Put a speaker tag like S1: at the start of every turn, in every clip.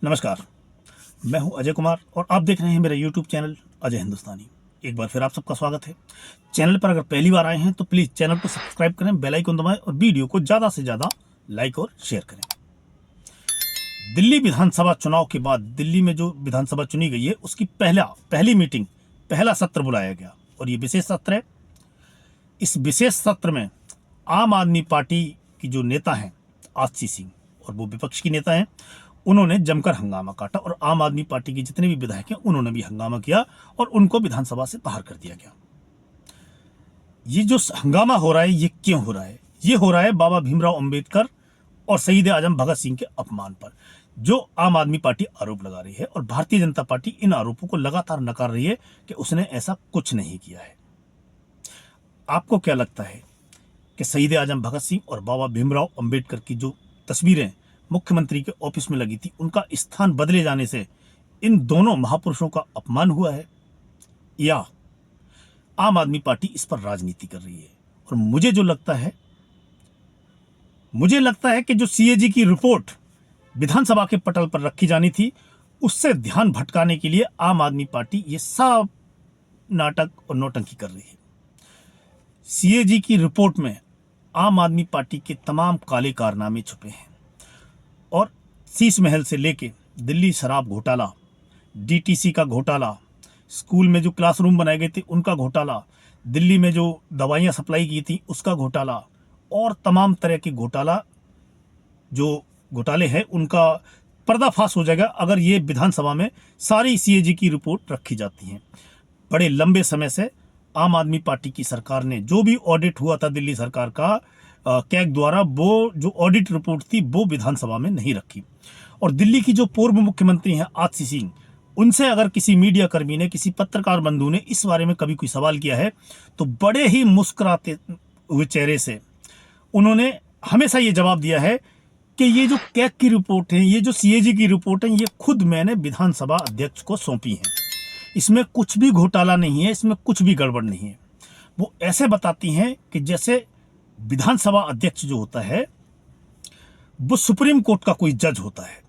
S1: नमस्कार, मैं हूं अजय कुमार और आप देख रहे हैं मेरा यूट्यूब चैनल अजय हिंदुस्तानी। एक बार फिर आप सबका स्वागत है। चैनल पर अगर पहली बार आए हैं तो प्लीज़ चैनल को सब्सक्राइब करें, बेल आइकन दबाएं और वीडियो को ज़्यादा से ज़्यादा लाइक और शेयर करें। दिल्ली विधानसभा चुनाव के बाद दिल्ली में जो विधानसभा चुनी गई है उसकी पहली मीटिंग, पहला सत्र बुलाया गया और ये विशेष सत्र है। इस विशेष सत्र में आम आदमी पार्टी की जो नेता हैं आशीष सिंह, और वो विपक्ष की नेता हैं, उन्होंने जमकर हंगामा काटा और आम आदमी पार्टी के जितने भी विधायक हैं उन्होंने भी हंगामा किया और उनको विधानसभा से बाहर कर दिया गया। ये जो हंगामा हो रहा है ये क्यों हो रहा है? ये हो रहा है बाबा भीमराव अंबेडकर और शहीद आजम भगत सिंह के अपमान पर, जो आम आदमी पार्टी आरोप लगा रही है और भारतीय जनता पार्टी इन आरोपों को लगातार नकार रही है कि उसने ऐसा कुछ नहीं किया है। आपको क्या लगता है कि शहीद आजम भगत सिंह और बाबा भीमराव अंबेडकर की जो तस्वीरें मुख्यमंत्री के ऑफिस में लगी थी, उनका स्थान बदले जाने से इन दोनों महापुरुषों का अपमान हुआ है, या आम आदमी पार्टी इस पर राजनीति कर रही है? और मुझे लगता है कि जो सीएजी की रिपोर्ट विधानसभा के पटल पर रखी जानी थी, उससे ध्यान भटकाने के लिए आम आदमी पार्टी ये सब नाटक और नौटंकी कर रही है। सीएजी की रिपोर्ट में आम आदमी पार्टी के तमाम काले कारनामे छुपे हैं और शीश महल से लेके दिल्ली शराब घोटाला, डीटीसी का घोटाला, स्कूल में जो क्लासरूम बनाए गए थे उनका घोटाला, दिल्ली में जो दवाइयाँ सप्लाई की थी उसका घोटाला, और तमाम तरह के जो घोटाले हैं उनका पर्दाफाश हो जाएगा अगर ये विधानसभा में सारी सीएजी की रिपोर्ट रखी जाती हैं। बड़े लंबे समय से आम आदमी पार्टी की सरकार ने जो भी ऑडिट हुआ था दिल्ली सरकार का कैग द्वारा, वो जो ऑडिट रिपोर्ट थी वो विधानसभा में नहीं रखी। और दिल्ली की जो पूर्व मुख्यमंत्री हैं आशीष सिंह, उनसे अगर किसी मीडिया कर्मी ने, किसी पत्रकार बंधु ने इस बारे में कभी कोई सवाल किया है तो बड़े ही मुस्कुराते हुए चेहरे से उन्होंने हमेशा ये जवाब दिया है कि ये जो कैग की रिपोर्ट है, ये जो सीएजी की रिपोर्ट है, ये खुद मैंने विधानसभा अध्यक्ष को सौंपी है। इसमें कुछ भी घोटाला नहीं है, इसमें कुछ भी गड़बड़ नहीं है। वो ऐसे बताती हैं कि जैसे विधानसभा अध्यक्ष जो होता है वो सुप्रीम कोर्ट का कोई जज होता है,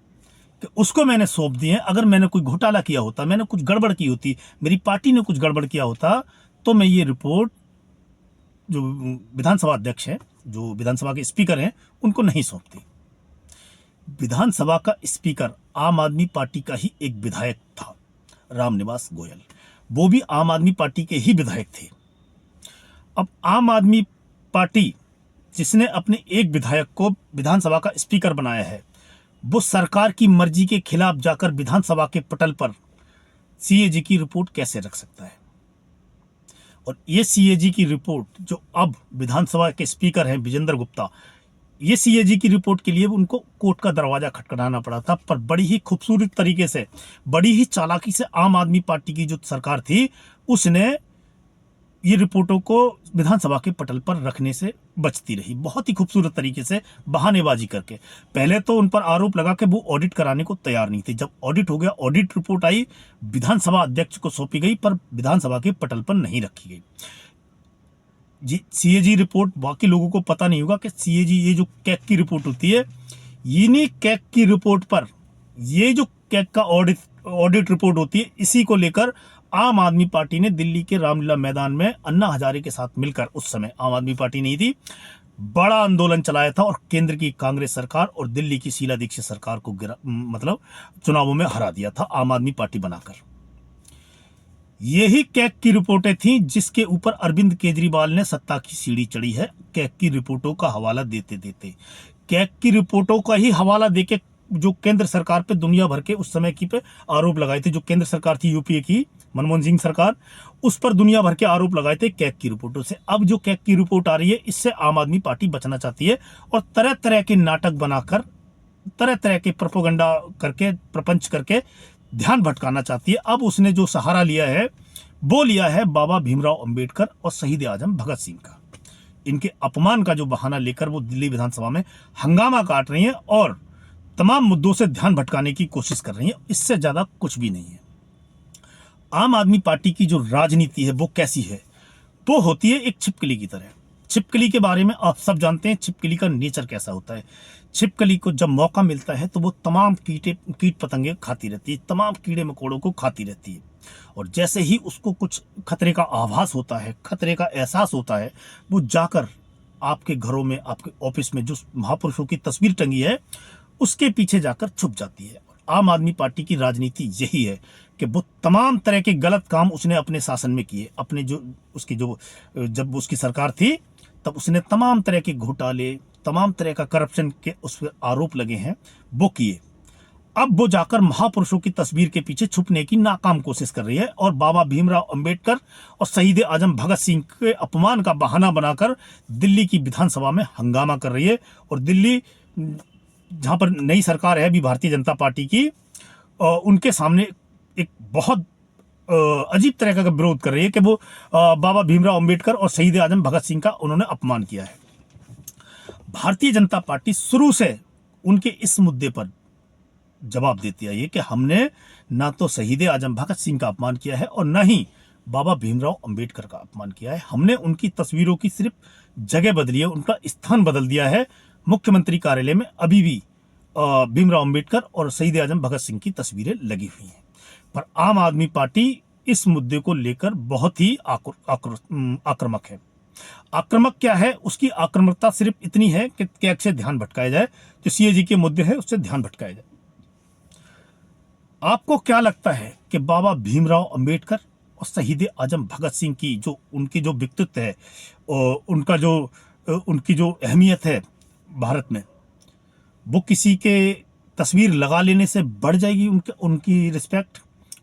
S1: कि उसको मैंने सौंप दिए। अगर मैंने कोई घोटाला किया होता, मैंने कुछ गड़बड़ की होती, मेरी पार्टी ने कुछ गड़बड़ किया होता, तो मैं ये रिपोर्ट जो विधानसभा अध्यक्ष है, जो विधानसभा के स्पीकर हैं, उनको नहीं सौंपती। विधानसभा का स्पीकर आम आदमी पार्टी का ही एक विधायक था, रामनिवास गोयल, वो भी आम आदमी पार्टी के ही विधायक थे। अब आम आदमी पार्टी जिसने अपने एक विधायक को विधानसभा का स्पीकर बनाया है, वो सरकार की मर्जी के खिलाफ जाकर विधानसभा के पटल पर सीएजी की रिपोर्ट कैसे रख सकता है? और ये सीएजी की रिपोर्ट जो अब विधानसभा के स्पीकर हैं विजेंद्र गुप्ता, ये सीएजी की रिपोर्ट के लिए उनको कोर्ट का दरवाजा खटखटाना पड़ा था, पर बड़ी ही खूबसूरत तरीके से, बड़ी ही चालाकी से आम आदमी पार्टी की जो सरकार थी उसने ये रिपोर्टों को विधानसभा के पटल पर रखने से बचती रही, बहुत ही खूबसूरत तरीके से बहानेबाजी करके। पहले तो उन पर आरोप लगा कि वो ऑडिट कराने को तैयार नहीं थे। जब ऑडिट हो गया, ऑडिट रिपोर्ट आई, विधानसभा अध्यक्ष को सौंपी गई, पर विधानसभा के पटल पर नहीं रखी गई। जी, सीएजी रिपोर्ट बाकी लोगों को पता नहीं होगा कि सीएजी, ये जो कैग की रिपोर्ट होती है, इन्हीं कैग की रिपोर्ट पर, ये जो कैग का ऑडिट रिपोर्ट होती है, इसी को लेकर आम आदमी पार्टी ने दिल्ली के रामलीला मैदान में अन्ना हजारे के साथ मिलकर, उस समय आम आदमी पार्टी नहीं थी, बड़ा आंदोलन चलाया था और केंद्र की कांग्रेस सरकार और दिल्ली की शीला दीक्षित सरकार को चुनावों में हरा दिया था आम आदमी पार्टी बनाकर। यही कैग की रिपोर्टें थीं जिसके ऊपर अरविंद केजरीवाल ने सत्ता की सीढ़ी चढ़ी है, कैग की रिपोर्टों का हवाला देते देते। कैग की रिपोर्टों का ही हवाला देके जो केंद्र सरकार पे दुनिया भर के उस समय की पे आरोप लगाए थे, जो केंद्र सरकार थी यूपीए की, मनमोहन सिंह सरकार, उस पर दुनिया भर के आरोप लगाए थे कैग की रिपोर्टों से। अब जो कैग की रिपोर्ट आ रही है, इससे आम आदमी पार्टी बचना चाहती है और तरह तरह के नाटक बनाकर, तरह तरह के प्रोपेगेंडा करके, प्रपंच करके ध्यान भटकाना चाहती है। अब उसने जो सहारा लिया है वो लिया है बाबा भीमराव अंबेडकर और शहीद आजम भगत सिंह का। इनके अपमान का जो बहाना लेकर वो दिल्ली विधानसभा में हंगामा काट रही हैं और तमाम मुद्दों से ध्यान भटकाने की कोशिश कर रही हैं। इससे ज्यादा कुछ भी नहीं है। आम आदमी पार्टी की जो राजनीति है वो कैसी है? वो होती है एक छिपकली की तरह। छिपकली के बारे में आप सब जानते हैं, छिपकली का नेचर कैसा होता है। छिपकली को जब मौका मिलता है तो वो तमाम कीट पतंगे खाती रहती है, तमाम कीड़े मकोड़ों को खाती रहती है। और जैसे ही उसको कुछ खतरे का आभास होता है, खतरे का एहसास होता है, वो जाकर आपके घरों में, आपके ऑफिस में जो महापुरुषों की तस्वीर टंगी है उसके पीछे जाकर छुप जाती है। आम आदमी पार्टी की राजनीति यही है कि वो तमाम तरह के गलत काम उसने अपने शासन में किए। अपने जब उसकी सरकार थी तब उसने तमाम तरह के घोटाले, तमाम तरह का करप्शन के उस पर आरोप लगे हैं, वो किए। अब वो जाकर महापुरुषों की तस्वीर के पीछे छुपने की नाकाम कोशिश कर रही है और बाबा भीमराव अंबेडकर और शहीद आजम भगत सिंह के अपमान का बहाना बनाकर दिल्ली की विधानसभा में हंगामा कर रही है। और दिल्ली, जहां पर नई सरकार है अभी भारतीय जनता पार्टी की, उनके सामने एक बहुत अजीब तरह का विरोध कर रही है कि वो बाबा भीमराव अंबेडकर और शहीद आजम भगत सिंह का उन्होंने अपमान किया है। भारतीय जनता पार्टी शुरू से उनके इस मुद्दे पर जवाब देती आई है कि हमने ना तो शहीद आजम भगत सिंह का अपमान किया है और न ही बाबा भीमराव अंबेडकर का अपमान किया है। हमने उनकी तस्वीरों की सिर्फ जगह बदली है, उनका स्थान बदल दिया है। मुख्यमंत्री कार्यालय में अभी भी भीमराव अंबेडकर और शहीद आजम भगत सिंह की तस्वीरें लगी हुई हैं। पर आम आदमी पार्टी इस मुद्दे को लेकर बहुत ही आक्रामक है। आक्रामक क्या है? उसकी आक्रामकता सिर्फ इतनी है कि कैसे ध्यान भटकाया जाए, जो सीएजी के मुद्दे है उससे ध्यान भटकाया जाए। आपको क्या लगता है कि बाबा भीमराव अंबेडकर और शहीद आजम भगत सिंह की उनकी जो व्यक्तित्व है और उनकी जो अहमियत है भारत में, वो किसी के तस्वीर लगा लेने से बढ़ जाएगी? उनकी रिस्पेक्ट,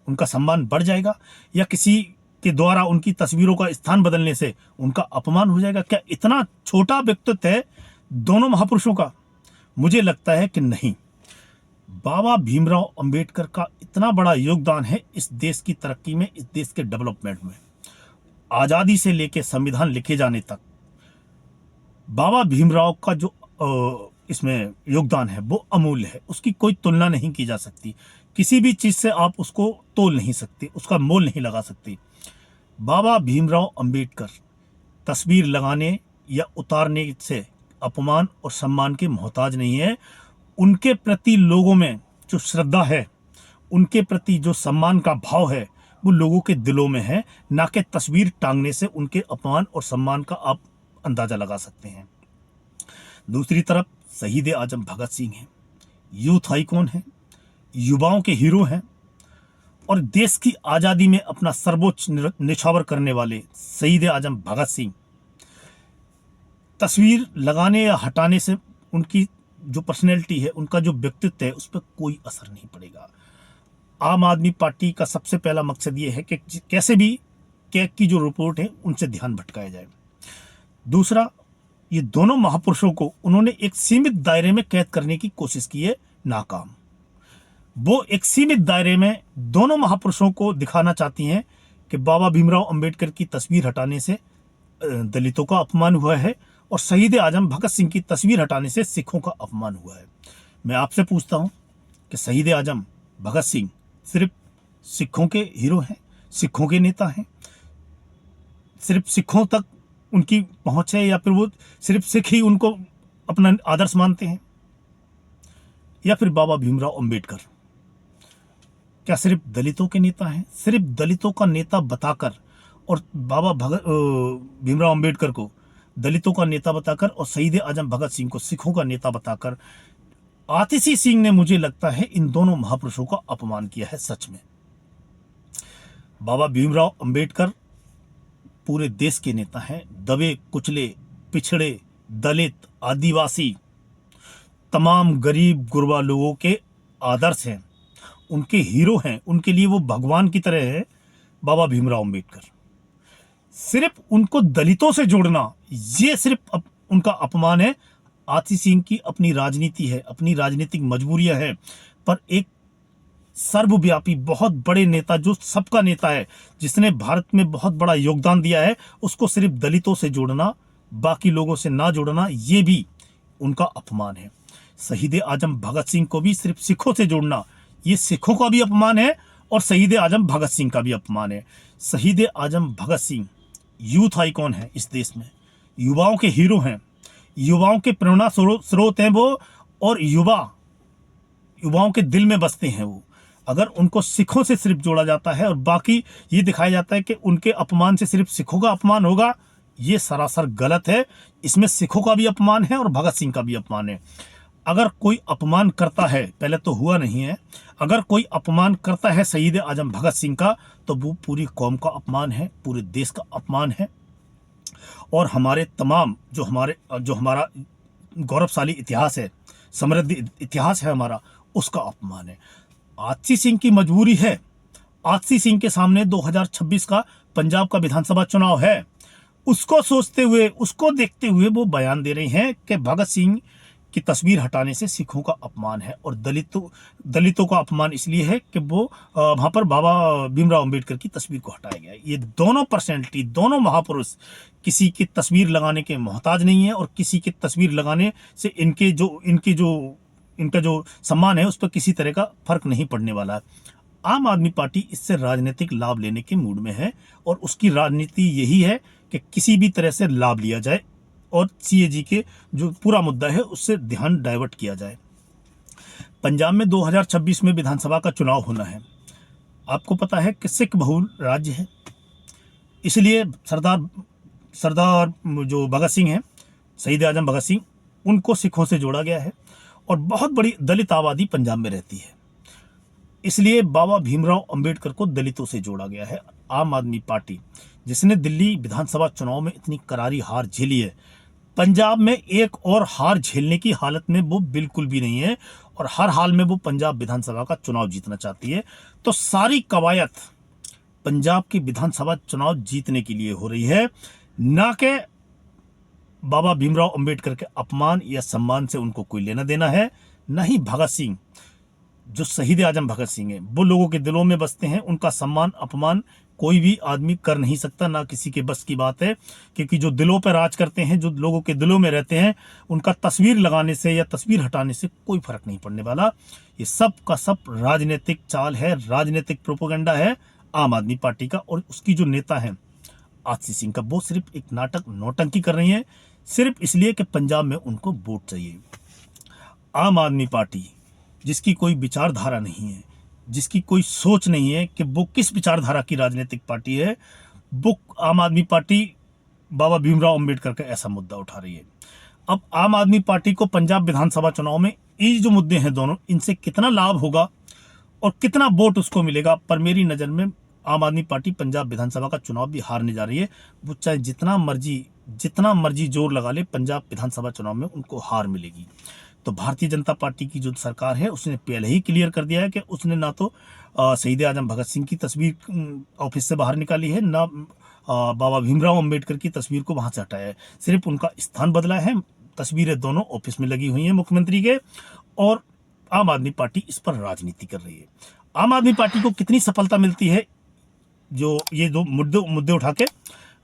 S1: उनका सम्मान बढ़ जाएगा, या किसी के द्वारा उनकी तस्वीरों का स्थान बदलने से उनका अपमान हो जाएगा? क्या इतना छोटा व्यक्तित्व है दोनों महापुरुषों का? मुझे लगता है कि नहीं। बाबा भीमराव अंबेडकर का इतना बड़ा योगदान है इस देश की तरक्की में, इस देश के डेवलपमेंट में। आज़ादी से लेकर संविधान लिखे जाने तक बाबा भीमराव का जो इसमें योगदान है वो अमूल्य है, उसकी कोई तुलना नहीं की जा सकती। किसी भी चीज़ से आप उसको तोल नहीं सकते, उसका मोल नहीं लगा सकते। बाबा भीमराव अंबेडकर तस्वीर लगाने या उतारने से अपमान और सम्मान के मोहताज नहीं है। उनके प्रति लोगों में जो श्रद्धा है, उनके प्रति जो सम्मान का भाव है, वो लोगों के दिलों में है, ना कि तस्वीर टांगने से उनके अपमान और सम्मान का आप अंदाजा लगा सकते हैं। दूसरी तरफ शहीद आजम भगत सिंह हैं, यूथ आइकॉन हैं, युवाओं के हीरो हैं और देश की आज़ादी में अपना सर्वोच्च निछावर करने वाले शहीद आजम भगत सिंह, तस्वीर लगाने या हटाने से उनकी जो पर्सनैलिटी है, उनका जो व्यक्तित्व है, उस पर कोई असर नहीं पड़ेगा। आम आदमी पार्टी का सबसे पहला मकसद ये है कि कैसे भी कैग की जो रिपोर्ट है उनसे ध्यान भटकाया जाए। दूसरा, ये दोनों महापुरुषों को उन्होंने एक सीमित दायरे में कैद करने की कोशिश की है, नाकाम। वो एक सीमित दायरे में दोनों महापुरुषों को दिखाना चाहती हैं कि बाबा भीमराव अंबेडकर की तस्वीर हटाने से दलितों का अपमान हुआ है और शहीद आजम भगत सिंह की तस्वीर हटाने से सिखों का अपमान हुआ है। मैं आपसे पूछता हूं कि शहीद आजम भगत सिंह सिर्फ सिखों के हीरो हैं, सिखों के नेता हैं, सिर्फ सिखों तक उनकी पहुंच है, या फिर वो सिर्फ सिख ही उनको अपना आदर्श मानते हैं? या फिर बाबा भीमराव अंबेडकर क्या सिर्फ दलितों के नेता हैं? सिर्फ दलितों का नेता बताकर और बाबा भीमराव अंबेडकर को दलितों का नेता बताकर और शहीद आजम भगत सिंह को सिखों का नेता बताकर आतिशी सिंह ने, मुझे लगता है, इन दोनों महापुरुषों का अपमान किया है। सच में बाबा भीमराव अंबेडकर पूरे देश के नेता हैं। दबे कुचले, पिछड़े, दलित, आदिवासी, तमाम गरीब गुरबा लोगों के आदर्श हैं, उनके हीरो हैं, उनके लिए वो भगवान की तरह है बाबा भीमराव अंबेडकर। सिर्फ उनको दलितों से जोड़ना, ये सिर्फ उनका अपमान है। आतिशी सिंह की अपनी राजनीति है, अपनी राजनीतिक मजबूरियां है, पर एक सर्वव्यापी बहुत बड़े नेता, जो सबका नेता है, जिसने भारत में बहुत बड़ा योगदान दिया है, उसको सिर्फ दलितों से जोड़ना, बाकी लोगों से ना जोड़ना, ये भी उनका अपमान है। शहीद आजम भगत सिंह को भी सिर्फ सिखों से जोड़ना, ये सिखों का भी अपमान है और शहीद आजम भगत सिंह का भी अपमान है। शहीद आजम भगत सिंह यूथ आइकॉन है इस देश में, युवाओं के हीरो हैं, युवाओं के प्रेरणा स्रोत हैं वो, और युवाओं के दिल में बसते हैं वो। अगर उनको सिखों से सिर्फ जोड़ा जाता है और बाकी ये दिखाया जाता है कि उनके अपमान से सिर्फ सिखों का अपमान होगा, ये सरासर गलत है। इसमें सिखों का भी अपमान है और भगत सिंह का भी अपमान है। अगर कोई अपमान करता है, पहले तो हुआ नहीं है, अगर कोई अपमान करता है शहीद आजम भगत सिंह का, तो वो पूरी कौम का अपमान है, पूरे देश का अपमान है और हमारे तमाम जो हमारा गौरवशाली इतिहास है, समृद्ध इतिहास है हमारा, उसका अपमान है। आतिशी सिंह की मजबूरी है। आतिशी सिंह के सामने 2026 का पंजाब का विधानसभा चुनाव है। उसको सोचते हुए, उसको देखते हुए वो बयान दे रहे हैं कि भगत सिंह की तस्वीर हटाने से सिखों का अपमान है और दलितों का अपमान इसलिए है कि वो वहाँ पर बाबा भीमराव अंबेडकर की तस्वीर को हटाया गया है। ये दोनों पर्सनैलिटी, दोनों महापुरुष किसी की तस्वीर लगाने के मोहताज नहीं है और किसी की तस्वीर लगाने से इनका जो सम्मान है उस पर किसी तरह का फर्क नहीं पड़ने वाला है। आम आदमी पार्टी इससे राजनीतिक लाभ लेने के मूड में है और उसकी राजनीति यही है कि किसी भी तरह से लाभ लिया जाए और सीएजी के जो पूरा मुद्दा है उससे ध्यान डाइवर्ट किया जाए। पंजाब में 2026 में विधानसभा का चुनाव होना है। आपको पता है कि सिख बहुल राज्य है, इसलिए सरदार जो भगत सिंह हैं, शहीद आजम भगत सिंह, उनको सिखों से जोड़ा गया है और बहुत बड़ी दलित आबादी पंजाब में रहती है, इसलिए बाबा भीमराव अंबेडकर को दलितों से जोड़ा गया है। आम आदमी पार्टी जिसने दिल्ली विधानसभा चुनाव में इतनी करारी हार झेली है, पंजाब में एक और हार झेलने की हालत में वो बिल्कुल भी नहीं है और हर हाल में वो पंजाब विधानसभा का चुनाव जीतना चाहती है। तो सारी कवायद पंजाब की विधानसभा चुनाव जीतने के लिए हो रही है, ना कि बाबा भीमराव अंबेडकर के अपमान या सम्मान से उनको कोई लेना देना है। न ही भगत सिंह, जो शहीद आजम भगत सिंह है, वो लोगों के दिलों में बसते हैं। उनका सम्मान अपमान कोई भी आदमी कर नहीं सकता, ना किसी के बस की बात है, क्योंकि जो दिलों पर राज करते हैं, जो लोगों के दिलों में रहते हैं, उनका तस्वीर लगाने से या तस्वीर हटाने से कोई फर्क नहीं पड़ने वाला। ये सब का सब राजनीतिक चाल है, राजनीतिक प्रोपेगेंडा है आम आदमी पार्टी का। और उसकी जो नेता है आतिशी सिंह का, वो सिर्फ एक नाटक, नौटंकी कर रही है, सिर्फ इसलिए कि पंजाब में उनको वोट चाहिए। आम आदमी पार्टी जिसकी कोई विचारधारा नहीं है, जिसकी कोई सोच नहीं है कि वो किस विचारधारा की राजनीतिक पार्टी है, वो आम आदमी पार्टी बाबा भीमराव अंबेडकर का ऐसा मुद्दा उठा रही है। अब आम आदमी पार्टी को पंजाब विधानसभा चुनाव में ये जो मुद्दे हैं दोनों, इनसे कितना लाभ होगा और कितना वोट उसको मिलेगा, पर मेरी नज़र में आम आदमी पार्टी पंजाब विधानसभा का चुनाव भी हारने जा रही है। वो चाहे जितना मर्जी जोर लगा ले, पंजाब विधानसभा चुनाव में उनको हार मिलेगी। तो भारतीय जनता पार्टी की जो सरकार है उसने पहले ही क्लियर कर दिया है कि उसने ना तो शहीद आजम भगत सिंह की तस्वीर ऑफिस से बाहर निकाली है, ना बाबा भीमराव अंबेडकर की तस्वीर को वहां से हटाया है। सिर्फ उनका स्थान बदला है। तस्वीरें दोनों ऑफिस में लगी हुई हैं मुख्यमंत्री के, और आम आदमी पार्टी इस पर राजनीति कर रही है। आम आदमी पार्टी को कितनी सफलता मिलती है जो ये दो मुद्दे उठा के,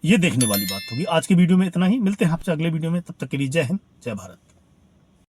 S1: ये देखने वाली बात होगी। आज के वीडियो में इतना ही, मिलते हैं आपसे अगले वीडियो में, तब तक के लिए जय हिंद, जय भारत।